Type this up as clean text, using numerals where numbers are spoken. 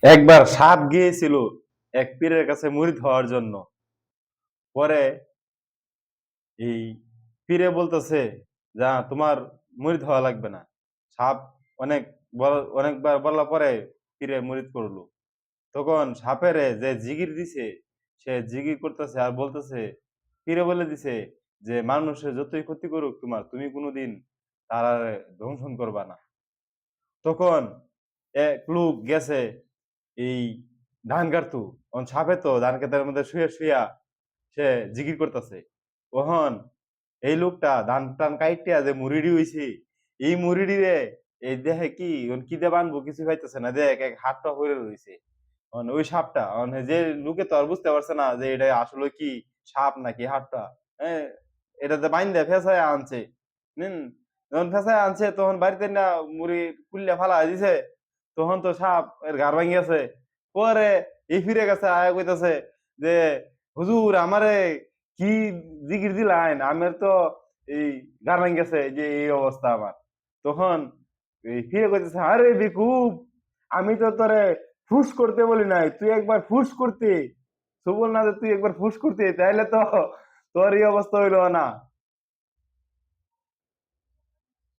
একবার সাপ গিয়েছিল এক পীরের কাছে মুরিদ হওয়ার জন্য। পরে এই পীরে বলতেছে, যা তোমার মুরিদ হওয়া লাগবে না। সাপ অনেক অনেকবার বলার পরে পীরে মুরিদ করলো। তখন সাপেরে যে জিগির দিছে, সে জিগির করতেছে আর বলতেছে, পীরে বলে দিছে যে মানুষের যতই ক্ষতি করুক তোমার, তুমি কোনোদিন তারা ধ্বংসন করবা না। তখন এক লোক গেছে এই ধান কাটতু, সাপে তো ধান খেতের মধ্যে শুয়ে শুয়া সে জিকির করতেছে। ওহন এই লোকটা ধান টান কাইটিয়া যে মুড়িডি হইছে, এই মুড়িডি রে এই দেহে কি কি দিয়ে বানবো কিছু পাইতেছে না, দেখ এক হাতটা হয়ে রয়েছে। ওই সাপটা যে লোকে তো আর বুঝতে পারছে না যে এটা আসলে কি সাপ নাকি হাতটা, হ্যাঁ, এটাতে বাইন্দা ফেসায় আনছে। হম, যখন ফেসায় আনছে তখন বাড়িতে না মুড়ি কুল্লা ফালা দিছে, তখন তো সাপ এর ঘাড় ভাঙিয়েছে। পরে এই ফিরে গেছে আয়া কইতাছে যে হুজুর আমারে কি জিকির দিলাইন, আমার তো এই ঘাড় ভাঙিয়েছে, যে এই অবস্থা আমার। তখন এই ফিরে কইতেছে, আরে বেকুব, আমি তো তোরে ফুস করতে বলি নাই, তুই একবার ফুস করতে, সুবল না যে তুই একবার ফুস করতে, তাইলে তো তোর এই অবস্থা হইলো না।